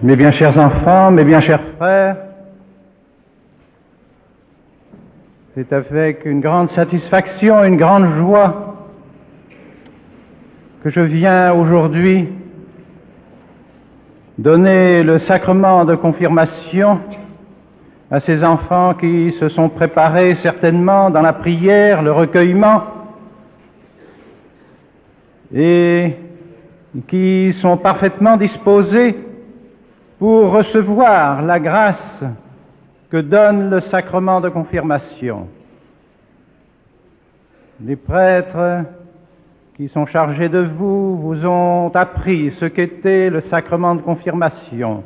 Mes bien chers enfants, mes bien chers frères, c'est avec une grande satisfaction, une grande joie que je viens aujourd'hui donner le sacrement de confirmation à ces enfants qui se sont préparés certainement dans la prière, le recueillement, et qui sont parfaitement disposés pour recevoir la grâce que donne le sacrement de confirmation. Les prêtres qui sont chargés de vous vous ont appris ce qu'était le sacrement de confirmation.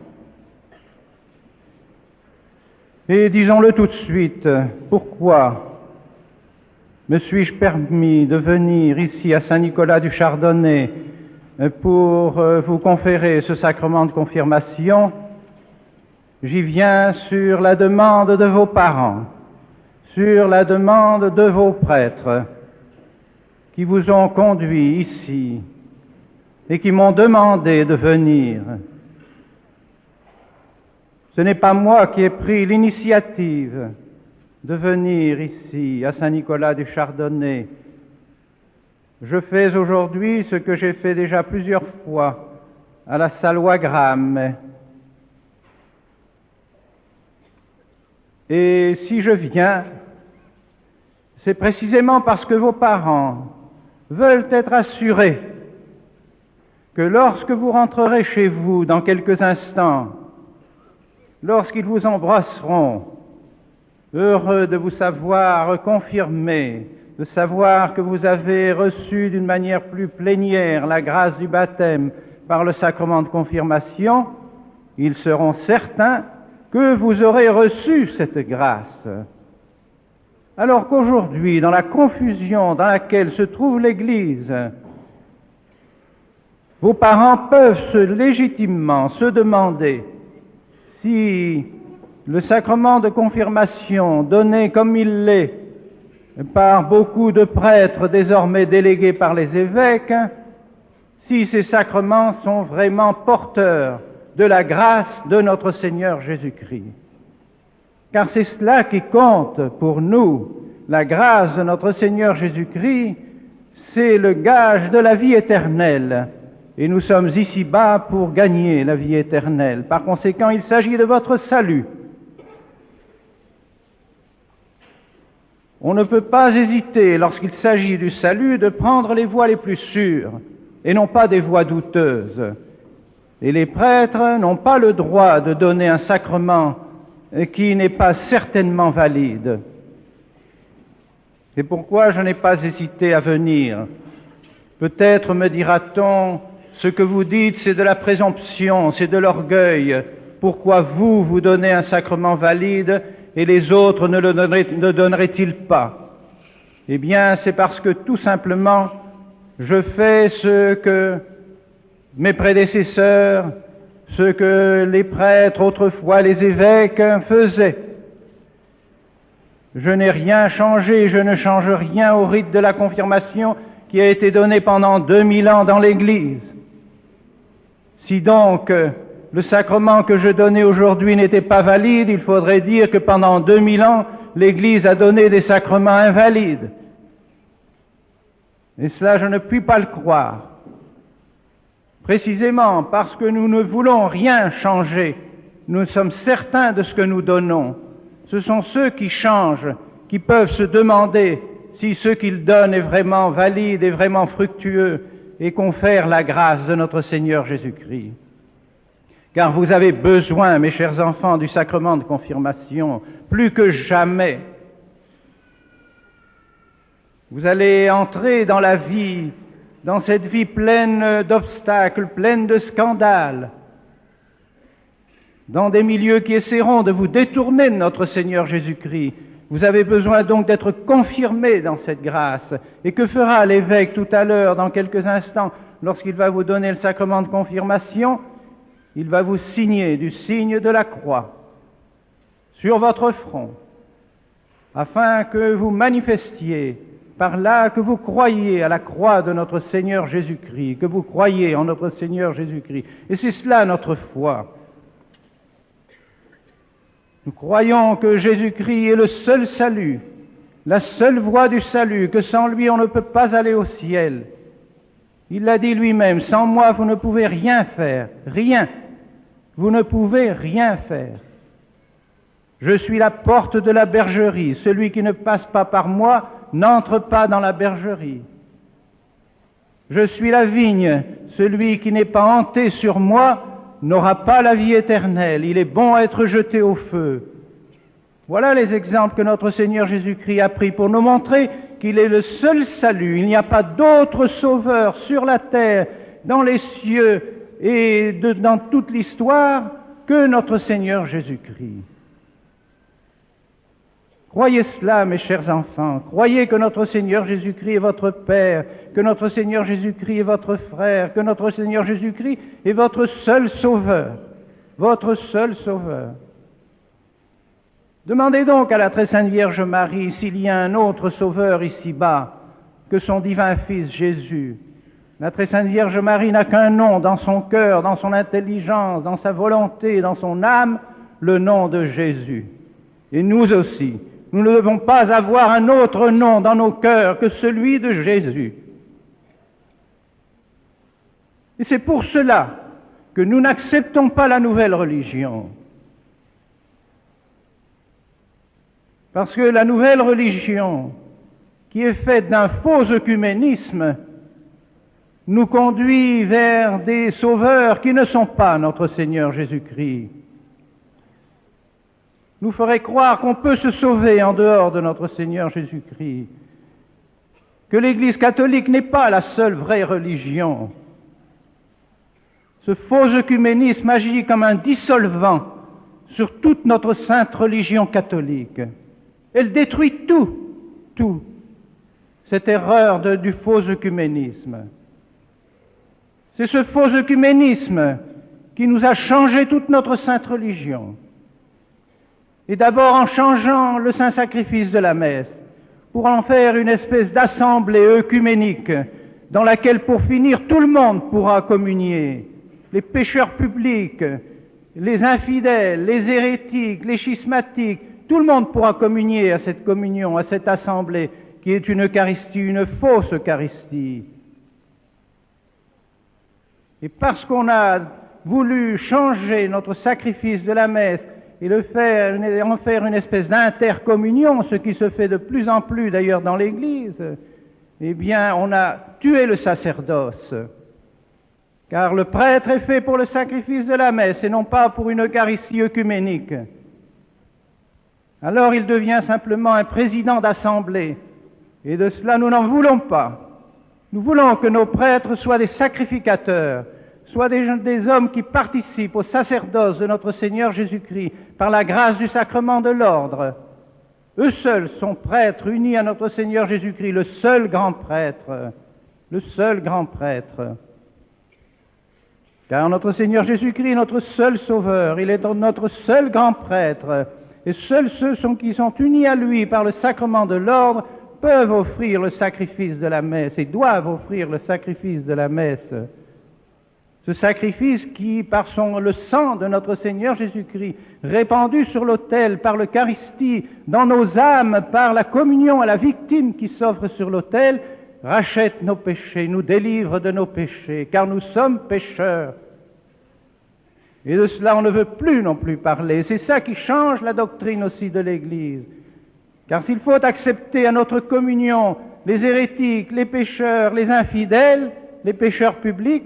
Et disons-le tout de suite, pourquoi me suis-je permis de venir ici à Saint-Nicolas du Chardonnay pour vous conférer ce sacrement de confirmation? J'y viens sur la demande de vos parents, sur la demande de vos prêtres qui vous ont conduit ici et qui m'ont demandé de venir. Ce n'est pas moi qui ai pris l'initiative de venir ici à Saint-Nicolas du Chardonnay. Je fais aujourd'hui ce que j'ai fait déjà plusieurs fois à la salle Wagram. Et si je viens, c'est précisément parce que vos parents veulent être assurés que lorsque vous rentrerez chez vous dans quelques instants, lorsqu'ils vous embrasseront, heureux de vous savoir confirmer, de savoir que vous avez reçu d'une manière plus plénière la grâce du baptême par le sacrement de confirmation, ils seront certains que vous aurez reçu cette grâce. Alors qu'aujourd'hui, dans la confusion dans laquelle se trouve l'Église, vos parents peuvent légitimement se demander si le sacrement de confirmation donné comme il l'est par beaucoup de prêtres désormais délégués par les évêques, si ces sacrements sont vraiment porteurs de la grâce de notre Seigneur Jésus-Christ. Car c'est cela qui compte pour nous. La grâce de notre Seigneur Jésus-Christ, c'est le gage de la vie éternelle. Et nous sommes ici-bas pour gagner la vie éternelle. Par conséquent, il s'agit de votre salut. On ne peut pas hésiter, lorsqu'il s'agit du salut, de prendre les voies les plus sûres, et non pas des voies douteuses. Et les prêtres n'ont pas le droit de donner un sacrement qui n'est pas certainement valide. C'est pourquoi je n'ai pas hésité à venir. Peut-être me dira-t-on, ce que vous dites, c'est de la présomption, c'est de l'orgueil. Pourquoi vous donnez un sacrement valide et les autres ne donneraient-ils pas? Eh bien, c'est parce que tout simplement, je fais ce que mes prédécesseurs, ce que les prêtres, autrefois les évêques, faisaient. Je n'ai rien changé, je ne change rien au rite de la confirmation qui a été donné pendant 2000 ans dans l'Église. Si donc le sacrement que je donnais aujourd'hui n'était pas valide, il faudrait dire que pendant 2000 ans, l'Église a donné des sacrements invalides. Et cela, je ne puis pas le croire. Précisément parce que nous ne voulons rien changer, nous sommes certains de ce que nous donnons. Ce sont ceux qui changent, qui peuvent se demander si ce qu'ils donnent est vraiment valide et vraiment fructueux et confère la grâce de notre Seigneur Jésus-Christ. Car vous avez besoin, mes chers enfants, du sacrement de confirmation, plus que jamais. Vous allez entrer dans la vie, dans cette vie pleine d'obstacles, pleine de scandales, dans des milieux qui essaieront de vous détourner de notre Seigneur Jésus-Christ. Vous avez besoin donc d'être confirmés dans cette grâce. Et que fera l'évêque tout à l'heure, dans quelques instants, lorsqu'il va vous donner le sacrement de confirmation? Il va vous signer du signe de la croix sur votre front, afin que vous manifestiez par là que vous croyez à la croix de notre Seigneur Jésus-Christ, que vous croyez en notre Seigneur Jésus-Christ. Et c'est cela notre foi. Nous croyons que Jésus-Christ est le seul salut, la seule voie du salut, que sans lui on ne peut pas aller au ciel. Il l'a dit lui-même, sans moi vous ne pouvez rien faire, rien. Vous ne pouvez rien faire. Je suis la porte de la bergerie. Celui qui ne passe pas par moi n'entre pas dans la bergerie. Je suis la vigne. Celui qui n'est pas hanté sur moi n'aura pas la vie éternelle. Il est bon à être jeté au feu. Voilà les exemples que notre Seigneur Jésus-Christ a pris pour nous montrer qu'il est le seul salut. Il n'y a pas d'autre sauveur sur la terre, dans les cieux et dans toute l'histoire que notre Seigneur Jésus-Christ. Croyez cela, mes chers enfants. Croyez que notre Seigneur Jésus-Christ est votre Père, que notre Seigneur Jésus-Christ est votre frère, que notre Seigneur Jésus-Christ est votre seul sauveur. Votre seul sauveur. Demandez donc à la très sainte Vierge Marie s'il y a un autre sauveur ici-bas que son divin Fils Jésus. La très sainte Vierge Marie n'a qu'un nom dans son cœur, dans son intelligence, dans sa volonté, dans son âme, le nom de Jésus. Et nous aussi, nous ne devons pas avoir un autre nom dans nos cœurs que celui de Jésus. Et c'est pour cela que nous n'acceptons pas la nouvelle religion. Parce que la nouvelle religion, qui est faite d'un faux œcuménisme, nous conduit vers des sauveurs qui ne sont pas notre Seigneur Jésus-Christ. Nous ferait croire qu'on peut se sauver en dehors de notre Seigneur Jésus-Christ, que l'Église catholique n'est pas la seule vraie religion. Ce faux œcuménisme agit comme un dissolvant sur toute notre sainte religion catholique. Elle détruit tout, cette erreur du faux œcuménisme. C'est ce faux œcuménisme qui nous a changé toute notre sainte religion. Et d'abord en changeant le saint sacrifice de la messe, pour en faire une espèce d'assemblée œcuménique dans laquelle, pour finir, tout le monde pourra communier. Les pécheurs publics, les infidèles, les hérétiques, les schismatiques, tout le monde pourra communier à cette communion, à cette assemblée qui est une Eucharistie, une fausse Eucharistie. Et parce qu'on a voulu changer notre sacrifice de la messe et en faire une espèce d'intercommunion, ce qui se fait de plus en plus d'ailleurs dans l'Église, eh bien on a tué le sacerdoce. Car le prêtre est fait pour le sacrifice de la messe et non pas pour une Eucharistie œcuménique. Alors il devient simplement un président d'assemblée. Et de cela, nous n'en voulons pas. Nous voulons que nos prêtres soient des sacrificateurs, soient des hommes qui participent au sacerdoce de notre Seigneur Jésus-Christ par la grâce du sacrement de l'ordre. Eux seuls sont prêtres unis à notre Seigneur Jésus-Christ, le seul grand prêtre, le seul grand prêtre. Car notre Seigneur Jésus-Christ est notre seul sauveur, il est notre seul grand prêtre, et seuls ceux qui sont unis à lui par le sacrement de l'ordre peuvent offrir le sacrifice de la messe et doivent offrir le sacrifice de la messe. Ce sacrifice qui, par le sang de notre Seigneur Jésus-Christ, répandu sur l'autel par l'Eucharistie, dans nos âmes, par la communion à la victime qui s'offre sur l'autel, rachète nos péchés, nous délivre de nos péchés, car nous sommes pécheurs. Et de cela, on ne veut plus non plus parler. C'est ça qui change la doctrine aussi de l'Église. Car s'il faut accepter à notre communion les hérétiques, les pécheurs, les infidèles, les pécheurs publics,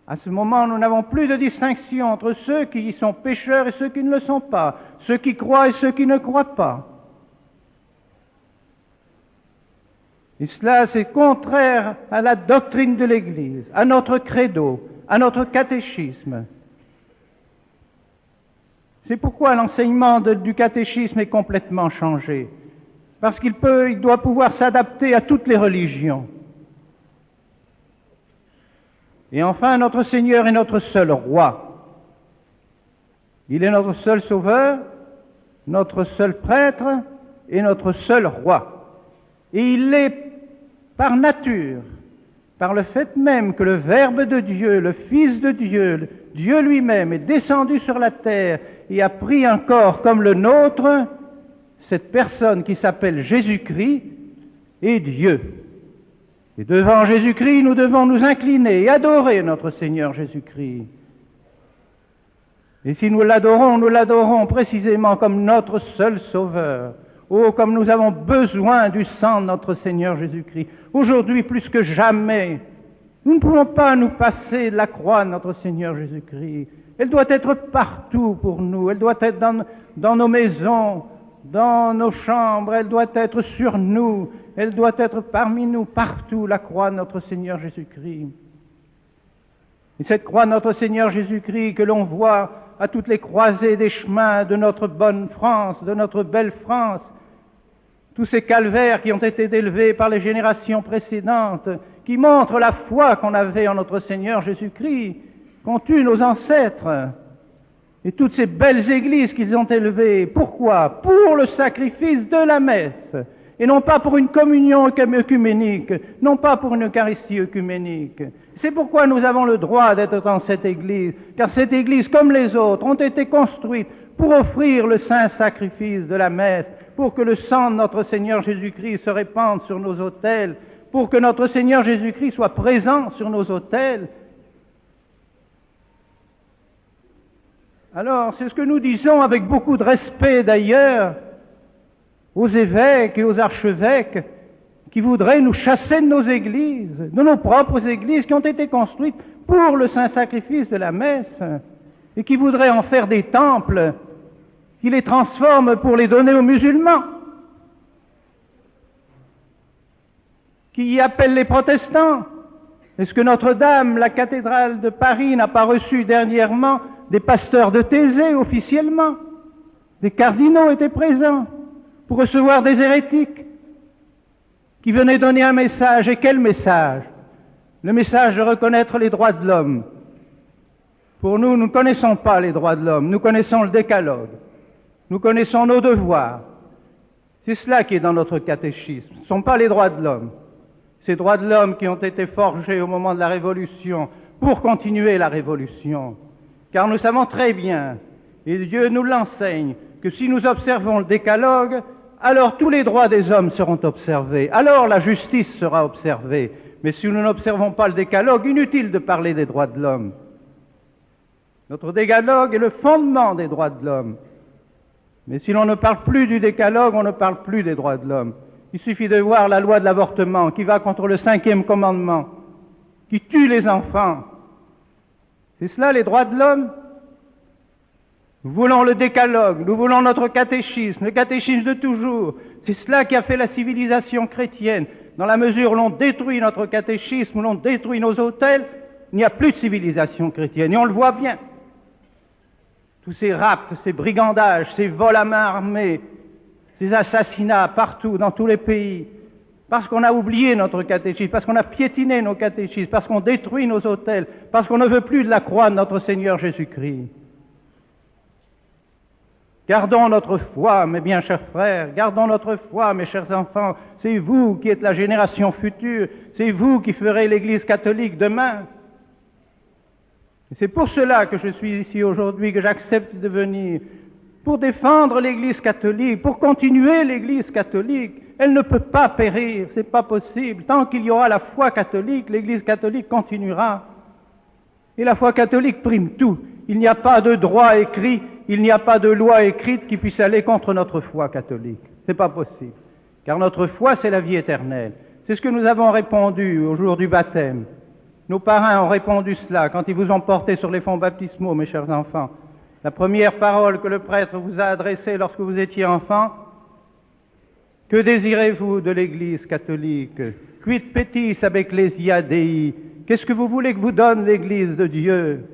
à ce moment, nous n'avons plus de distinction entre ceux qui sont pécheurs et ceux qui ne le sont pas, ceux qui croient et ceux qui ne croient pas. Et cela, c'est contraire à la doctrine de l'Église, à notre credo, à notre catéchisme. C'est pourquoi l'enseignement du catéchisme est complètement changé, parce qu'il doit pouvoir s'adapter à toutes les religions. Et enfin, notre Seigneur est notre seul roi. Il est notre seul sauveur, notre seul prêtre et notre seul roi. Et il l'est par nature, par le fait même que le Verbe de Dieu, le Fils de Dieu, Dieu lui-même est descendu sur la terre et a pris un corps comme le nôtre, cette personne qui s'appelle Jésus-Christ est Dieu. Et devant Jésus-Christ, nous devons nous incliner et adorer notre Seigneur Jésus-Christ. Et si nous l'adorons précisément comme notre seul Sauveur. Oh, comme nous avons besoin du sang de notre Seigneur Jésus-Christ. Aujourd'hui, plus que jamais, nous ne pouvons pas nous passer de la croix de notre Seigneur Jésus-Christ. Elle doit être partout pour nous. Elle doit être dans nos maisons, dans nos chambres. Elle doit être sur nous. Elle doit être parmi nous, partout, la croix de notre Seigneur Jésus-Christ. Et cette croix de notre Seigneur Jésus-Christ que l'on voit à toutes les croisées des chemins de notre bonne France, de notre belle France, tous ces calvaires qui ont été élevés par les générations précédentes, qui montrent la foi qu'on avait en notre Seigneur Jésus-Christ, qu'ont eu nos ancêtres, et toutes ces belles églises qu'ils ont élevées. Pourquoi? Pour le sacrifice de la messe, et non pas pour une communion œcuménique, non pas pour une Eucharistie œcuménique. C'est pourquoi nous avons le droit d'être dans cette église, car cette église, comme les autres, ont été construites pour offrir le saint sacrifice de la messe, pour que le sang de notre Seigneur Jésus-Christ se répande sur nos autels, pour que notre Seigneur Jésus-Christ soit présent sur nos autels. Alors, c'est ce que nous disons avec beaucoup de respect d'ailleurs aux évêques et aux archevêques qui voudraient nous chasser de nos églises, de nos propres églises qui ont été construites pour le saint sacrifice de la messe et qui voudraient en faire des temples qui les transforment pour les donner aux musulmans, qui y appellent les protestants. Est-ce que Notre-Dame, la cathédrale de Paris, n'a pas reçu dernièrement des pasteurs de Thésée officiellement? Des cardinaux étaient présents pour recevoir des hérétiques qui venaient donner un message. Et quel message? Le message de reconnaître les droits de l'homme. Pour nous, nous ne connaissons pas les droits de l'homme, nous connaissons le décalogue. Nous connaissons nos devoirs. C'est cela qui est dans notre catéchisme. Ce ne sont pas les droits de l'homme. Ces droits de l'homme qui ont été forgés au moment de la Révolution pour continuer la Révolution. Car nous savons très bien, et Dieu nous l'enseigne, que si nous observons le décalogue, alors tous les droits des hommes seront observés. Alors la justice sera observée. Mais si nous n'observons pas le décalogue, inutile de parler des droits de l'homme. Notre décalogue est le fondement des droits de l'homme. Mais si l'on ne parle plus du décalogue, on ne parle plus des droits de l'homme. Il suffit de voir la loi de l'avortement qui va contre le 5e commandement, qui tue les enfants. C'est cela les droits de l'homme? Nous voulons le décalogue, nous voulons notre catéchisme, le catéchisme de toujours. C'est cela qui a fait la civilisation chrétienne. Dans la mesure où l'on détruit notre catéchisme, où l'on détruit nos autels, il n'y a plus de civilisation chrétienne, et on le voit bien. Tous ces rapts, ces brigandages, ces vols à main armée, ces assassinats partout, dans tous les pays, parce qu'on a oublié notre catéchisme, parce qu'on a piétiné nos catéchismes, parce qu'on détruit nos autels, parce qu'on ne veut plus de la croix de notre Seigneur Jésus-Christ. Gardons notre foi, mes bien chers frères, gardons notre foi, mes chers enfants. C'est vous qui êtes la génération future, c'est vous qui ferez l'Église catholique demain. Et c'est pour cela que je suis ici aujourd'hui, que j'accepte de venir, pour défendre l'Église catholique, pour continuer l'Église catholique. Elle ne peut pas périr, c'est pas possible. Tant qu'il y aura la foi catholique, l'Église catholique continuera. Et la foi catholique prime tout. Il n'y a pas de droit écrit, il n'y a pas de loi écrite qui puisse aller contre notre foi catholique. C'est pas possible. Car notre foi, c'est la vie éternelle. C'est ce que nous avons répondu au jour du baptême. Nos parrains ont répondu cela quand ils vous ont porté sur les fonts baptismaux, mes chers enfants. La première parole que le prêtre vous a adressée lorsque vous étiez enfant: que désirez-vous de l'Église catholique? Quid petis ab ecclesia Dei? Qu'est-ce que vous voulez que vous donne l'Église de Dieu?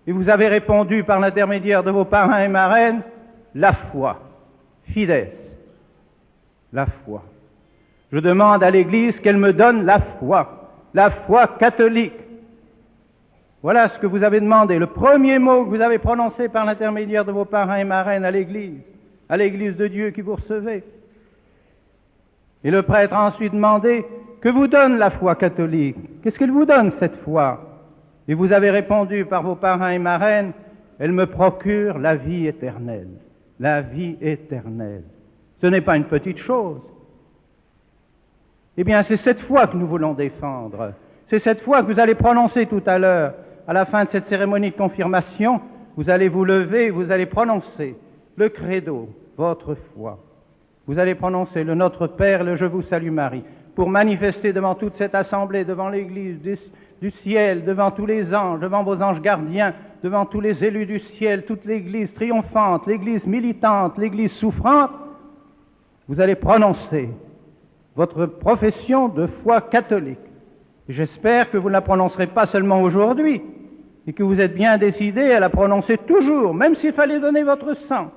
Et vous avez répondu par l'intermédiaire de vos parrains et marraines: la foi, fides, la foi. Je demande à l'Église qu'elle me donne la foi catholique. Voilà ce que vous avez demandé, le premier mot que vous avez prononcé par l'intermédiaire de vos parrains et marraines à l'Église de Dieu qui vous recevez. Et le prêtre a ensuite demandé: que vous donne la foi catholique? Qu'est-ce qu'elle vous donne, cette foi? Et vous avez répondu par vos parrains et marraines: Elle me procure la vie éternelle. La vie éternelle. Ce n'est pas une petite chose. Eh bien, c'est cette foi que nous voulons défendre. C'est cette foi que vous allez prononcer tout à l'heure. À la fin de cette cérémonie de confirmation, vous allez vous lever, vous allez prononcer le credo, votre foi. Vous allez prononcer le Notre Père, le Je vous salue Marie, pour manifester devant toute cette assemblée, devant l'Église du ciel, devant tous les anges, devant vos anges gardiens, devant tous les élus du ciel, toute l'Église triomphante, l'Église militante, l'Église souffrante, vous allez prononcer votre profession de foi catholique. J'espère que vous ne la prononcerez pas seulement aujourd'hui, et que vous êtes bien décidés à la prononcer toujours, même s'il fallait donner votre sang.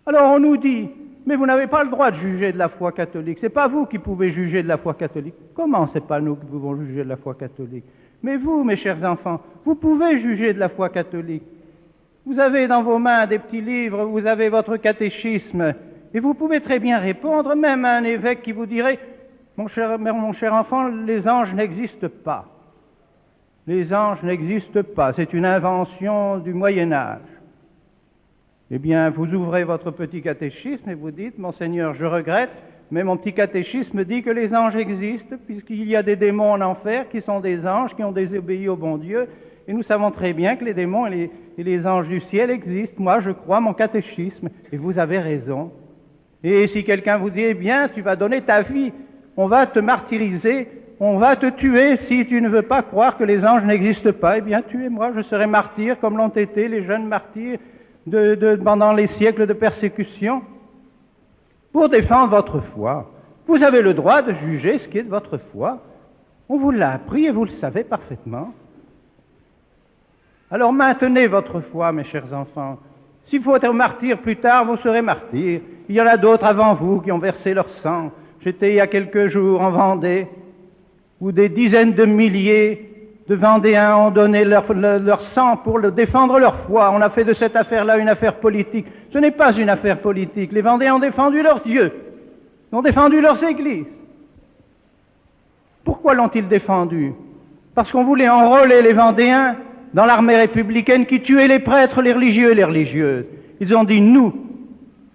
Alors on nous dit, mais vous n'avez pas le droit de juger de la foi catholique, c'est pas vous qui pouvez juger de la foi catholique. Comment c'est pas nous qui pouvons juger de la foi catholique? Mais vous, mes chers enfants, vous pouvez juger de la foi catholique. Vous avez dans vos mains des petits livres, vous avez votre catéchisme, et vous pouvez très bien répondre, même à un évêque qui vous dirait, mon cher enfant, les anges n'existent pas. Les anges n'existent pas, c'est une invention du Moyen-Âge. Eh bien, vous ouvrez votre petit catéchisme et vous dites, Monseigneur, je regrette, mais mon petit catéchisme dit que les anges existent, puisqu'il y a des démons en enfer qui sont des anges, qui ont désobéi au bon Dieu, et nous savons très bien que les démons et les anges du ciel existent. Moi, je crois mon catéchisme, et vous avez raison. Et si quelqu'un vous dit, eh bien, tu vas donner ta vie, on va te martyriser, on va te tuer si tu ne veux pas croire que les anges n'existent pas, eh bien, tuez-moi, je serai martyr comme l'ont été les jeunes martyrs pendant les siècles de persécution. Pour défendre votre foi, vous avez le droit de juger ce qui est de votre foi. On vous l'a appris et vous le savez parfaitement. Alors maintenez votre foi, mes chers enfants. S'il faut être martyr plus tard, vous serez martyr. Il y en a d'autres avant vous qui ont versé leur sang. J'étais il y a quelques jours en Vendée, où des dizaines de milliers de Vendéens ont donné leur sang pour défendre leur foi. On a fait de cette affaire-là une affaire politique. Ce n'est pas une affaire politique. Les Vendéens ont défendu leur Dieu, ont défendu leurs églises. Pourquoi l'ont-ils défendu? Parce qu'on voulait enrôler les Vendéens dans l'armée républicaine qui tuait les prêtres, les religieux et les religieuses. Ils ont dit, nous,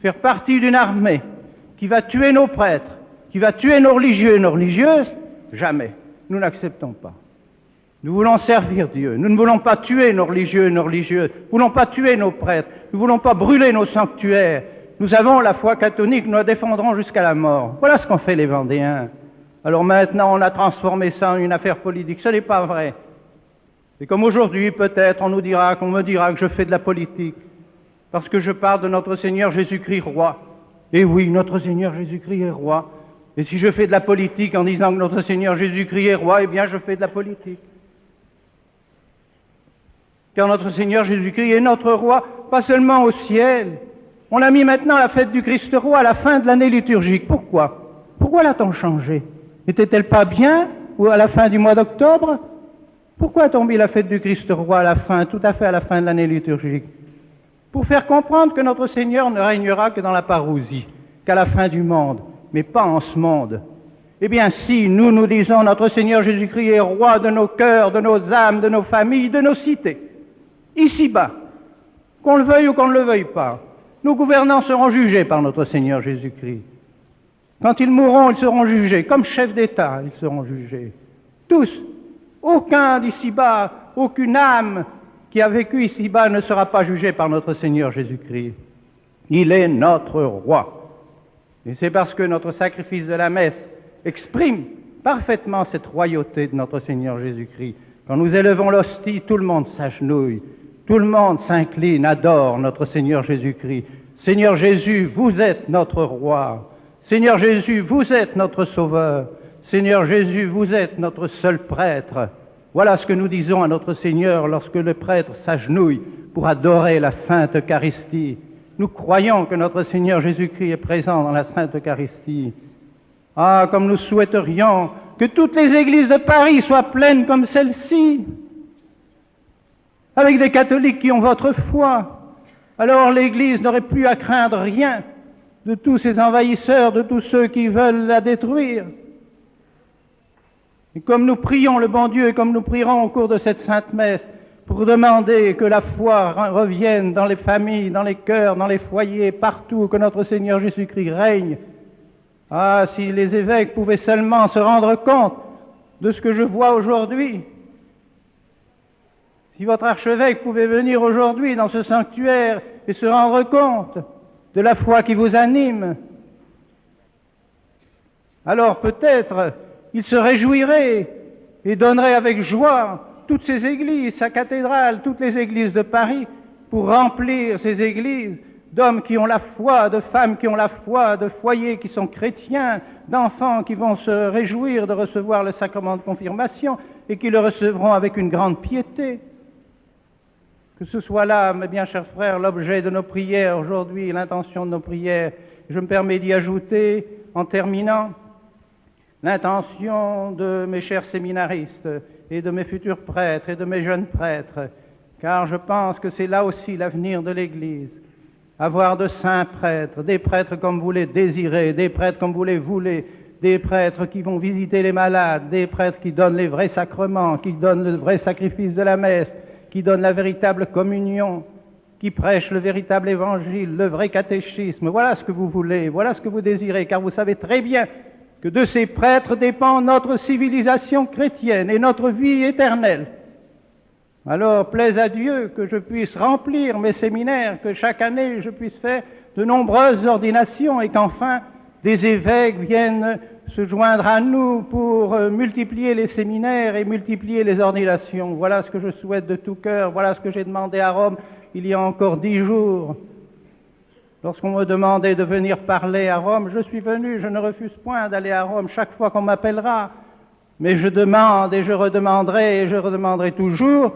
faire partie d'une armée qui va tuer nos prêtres, qui va tuer nos religieux et nos religieuses, jamais. Nous n'acceptons pas. Nous voulons servir Dieu. Nous ne voulons pas tuer nos religieux et nos religieuses. Nous ne voulons pas tuer nos prêtres. Nous ne voulons pas brûler nos sanctuaires. Nous avons la foi catholique, nous la défendrons jusqu'à la mort. Voilà ce qu'ont fait les Vendéens. Alors maintenant, on a transformé ça en une affaire politique. Ce n'est pas vrai. Et comme aujourd'hui, peut-être, qu'on me dira que je fais de la politique, parce que je parle de notre Seigneur Jésus-Christ roi. Et oui, notre Seigneur Jésus-Christ est roi. Et si je fais de la politique en disant que notre Seigneur Jésus-Christ est roi, eh bien je fais de la politique. Car notre Seigneur Jésus-Christ est notre roi, pas seulement au ciel. On a mis maintenant la fête du Christ roi à la fin de l'année liturgique. Pourquoi? Pourquoi l'a-t-on changé? N'était-elle pas bien, ou à la fin du mois d'octobre? Pourquoi a-t-on mis la fête du Christ roi à la fin, tout à fait à la fin de l'année liturgique? Pour faire comprendre que notre Seigneur ne régnera que dans la parousie, qu'à la fin du monde, mais pas en ce monde. Eh bien, si nous disons notre Seigneur Jésus-Christ est roi de nos cœurs, de nos âmes, de nos familles, de nos cités, ici-bas, qu'on le veuille ou qu'on ne le veuille pas, nos gouvernants seront jugés par notre Seigneur Jésus-Christ. Quand ils mourront, ils seront jugés. Comme chefs d'État, ils seront jugés. Tous. Aucun d'ici-bas, aucune âme qui a vécu ici-bas ne sera pas jugée par notre Seigneur Jésus-Christ. Il est notre roi. Et c'est parce que notre sacrifice de la messe exprime parfaitement cette royauté de notre Seigneur Jésus-Christ. Quand nous élevons l'hostie, tout le monde s'agenouille, tout le monde s'incline, adore notre Seigneur Jésus-Christ. Seigneur Jésus, vous êtes notre roi. Seigneur Jésus, vous êtes notre sauveur. Seigneur Jésus, vous êtes notre seul prêtre. Voilà ce que nous disons à notre Seigneur lorsque le prêtre s'agenouille pour adorer la Sainte Eucharistie. Nous croyons que notre Seigneur Jésus-Christ est présent dans la Sainte Eucharistie. Ah, comme nous souhaiterions que toutes les églises de Paris soient pleines comme celle-ci, avec des catholiques qui ont votre foi. Alors l'Église n'aurait plus à craindre rien de tous ces envahisseurs, de tous ceux qui veulent la détruire. Et comme nous prions le bon Dieu et comme nous prierons au cours de cette sainte messe pour demander que la foi revienne dans les familles, dans les cœurs, dans les foyers, partout, que notre Seigneur Jésus-Christ règne. Ah, si les évêques pouvaient seulement se rendre compte de ce que je vois aujourd'hui. Si votre archevêque pouvait venir aujourd'hui dans ce sanctuaire et se rendre compte de la foi qui vous anime, alors peut-être il se réjouirait et donnerait avec joie toutes ces églises, sa cathédrale, toutes les églises de Paris, pour remplir ces églises d'hommes qui ont la foi, de femmes qui ont la foi, de foyers qui sont chrétiens, d'enfants qui vont se réjouir de recevoir le sacrement de confirmation et qui le recevront avec une grande piété. Que ce soit là, mes bien chers frères, l'objet de nos prières aujourd'hui, l'intention de nos prières. Je me permets d'y ajouter, en terminant, l'intention de mes chers séminaristes et de mes futurs prêtres et de mes jeunes prêtres, car je pense que c'est là aussi l'avenir de l'Église. Avoir de saints prêtres, des prêtres comme vous les désirez, des prêtres comme vous les voulez, des prêtres qui vont visiter les malades, des prêtres qui donnent les vrais sacrements, qui donnent le vrai sacrifice de la messe, qui donnent la véritable communion, qui prêchent le véritable évangile, le vrai catéchisme. Voilà ce que vous voulez, voilà ce que vous désirez, car vous savez très bien que de ces prêtres dépend notre civilisation chrétienne et notre vie éternelle. Alors, plaise à Dieu que je puisse remplir mes séminaires, que chaque année je puisse faire de nombreuses ordinations et qu'enfin des évêques viennent se joindre à nous pour multiplier les séminaires et multiplier les ordinations. Voilà ce que je souhaite de tout cœur, voilà ce que j'ai demandé à Rome il y a encore 10 jours. Lorsqu'on me demandait de venir parler à Rome, je suis venu, je ne refuse point d'aller à Rome chaque fois qu'on m'appellera, mais je demande et je redemanderai toujours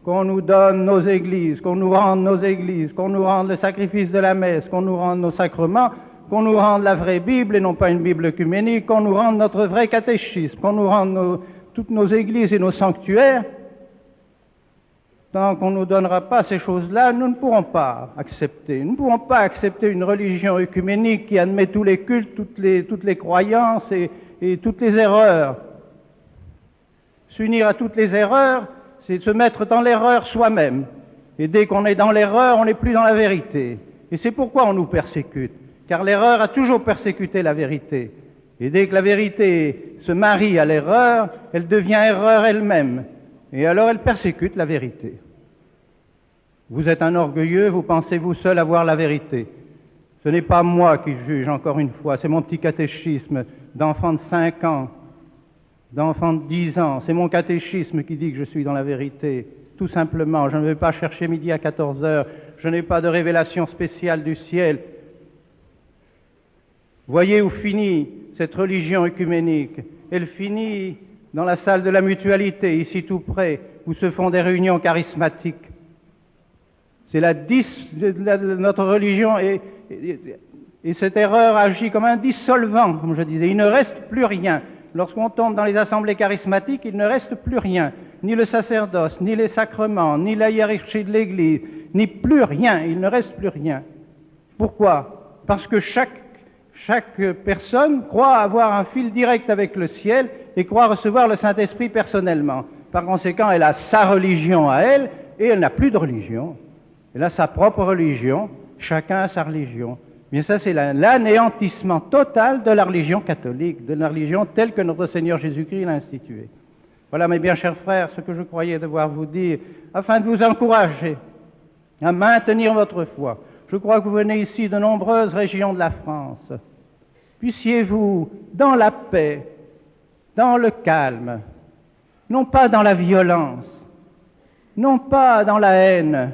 qu'on nous donne nos églises, qu'on nous rende nos églises, qu'on nous rende le sacrifice de la messe, qu'on nous rende nos sacrements, qu'on nous rende la vraie Bible et non pas une Bible œcuménique, qu'on nous rende notre vrai catéchisme, qu'on nous rende toutes nos églises et nos sanctuaires. Tant qu'on ne nous donnera pas ces choses-là, nous ne pourrons pas accepter. Nous ne pourrons pas accepter une religion œcuménique qui admet tous les cultes, toutes les croyances et toutes les erreurs. S'unir à toutes les erreurs, c'est se mettre dans l'erreur soi-même. Et dès qu'on est dans l'erreur, on n'est plus dans la vérité. Et c'est pourquoi on nous persécute. Car l'erreur a toujours persécuté la vérité. Et dès que la vérité se marie à l'erreur, elle devient erreur elle-même. Et alors elle persécute la vérité. Vous êtes un orgueilleux, vous pensez vous seul avoir la vérité. Ce n'est pas moi qui juge, encore une fois, c'est mon petit catéchisme d'enfant de 5 ans, d'enfant de 10 ans. C'est mon catéchisme qui dit que je suis dans la vérité. Tout simplement, je ne vais pas chercher midi à 14 heures, je n'ai pas de révélation spéciale du ciel. Voyez où finit cette religion œcuménique. Elle finit dans la salle de la mutualité, ici tout près, où se font des réunions charismatiques. C'est notre religion et cette erreur agit comme un dissolvant, comme je disais. Il ne reste plus rien. Lorsqu'on tombe dans les assemblées charismatiques, il ne reste plus rien. Ni le sacerdoce, ni les sacrements, ni la hiérarchie de l'Église, ni plus rien. Il ne reste plus rien. Pourquoi? Parce que chaque personne croit avoir un fil direct avec le ciel et croit recevoir le Saint-Esprit personnellement. Par conséquent, elle a sa religion à elle et elle n'a plus de religion. Elle a sa propre religion, chacun a sa religion. Mais ça, c'est l'anéantissement total de la religion catholique, de la religion telle que notre Seigneur Jésus-Christ l'a instituée. Voilà, mes bien chers frères, ce que je croyais devoir vous dire, afin de vous encourager à maintenir votre foi. Je crois que vous venez ici de nombreuses régions de la France. Puissiez-vous, dans la paix, dans le calme, non pas dans la violence, non pas dans la haine,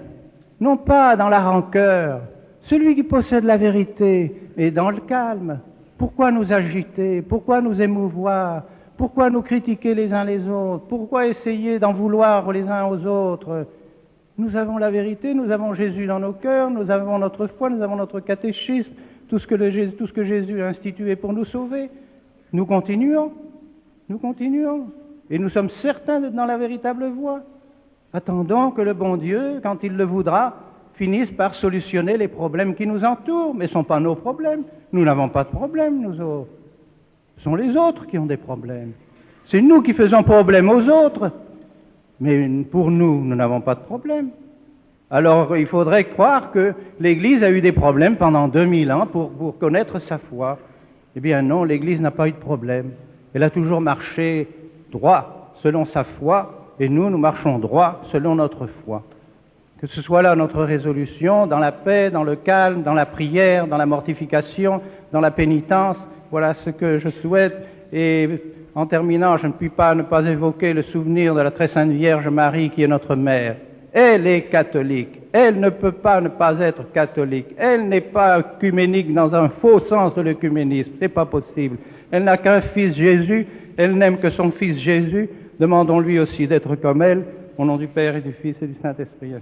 non pas dans la rancœur, celui qui possède la vérité est dans le calme. Pourquoi nous agiter? Pourquoi nous émouvoir? Pourquoi nous critiquer les uns les autres? Pourquoi essayer d'en vouloir les uns aux autres? Nous avons la vérité, nous avons Jésus dans nos cœurs, nous avons notre foi, nous avons notre catéchisme, tout ce que Jésus a institué pour nous sauver. Nous continuons, et nous sommes certains d'être dans la véritable voie. Attendons que le bon Dieu, quand il le voudra, finisse par solutionner les problèmes qui nous entourent, mais ce ne sont pas nos problèmes. Nous n'avons pas de problème, nous autres. Ce sont les autres qui ont des problèmes. C'est nous qui faisons problème aux autres. Mais pour nous, nous n'avons pas de problème. Alors, il faudrait croire que l'Église a eu des problèmes pendant 2000 ans pour connaître sa foi. Eh bien non, l'Église n'a pas eu de problème. Elle a toujours marché droit selon sa foi, et nous marchons droit selon notre foi. Que ce soit là notre résolution, dans la paix, dans le calme, dans la prière, dans la mortification, dans la pénitence, voilà ce que je souhaite. Et en terminant, je ne puis pas ne pas évoquer le souvenir de la très sainte Vierge Marie qui est notre mère. Elle est catholique. Elle ne peut pas ne pas être catholique. Elle n'est pas œcuménique dans un faux sens de l'œcuménisme. C'est pas possible. Elle n'a qu'un fils Jésus. Elle n'aime que son fils Jésus. Demandons-lui aussi d'être comme elle. Au nom du Père et du Fils et du Saint-Esprit.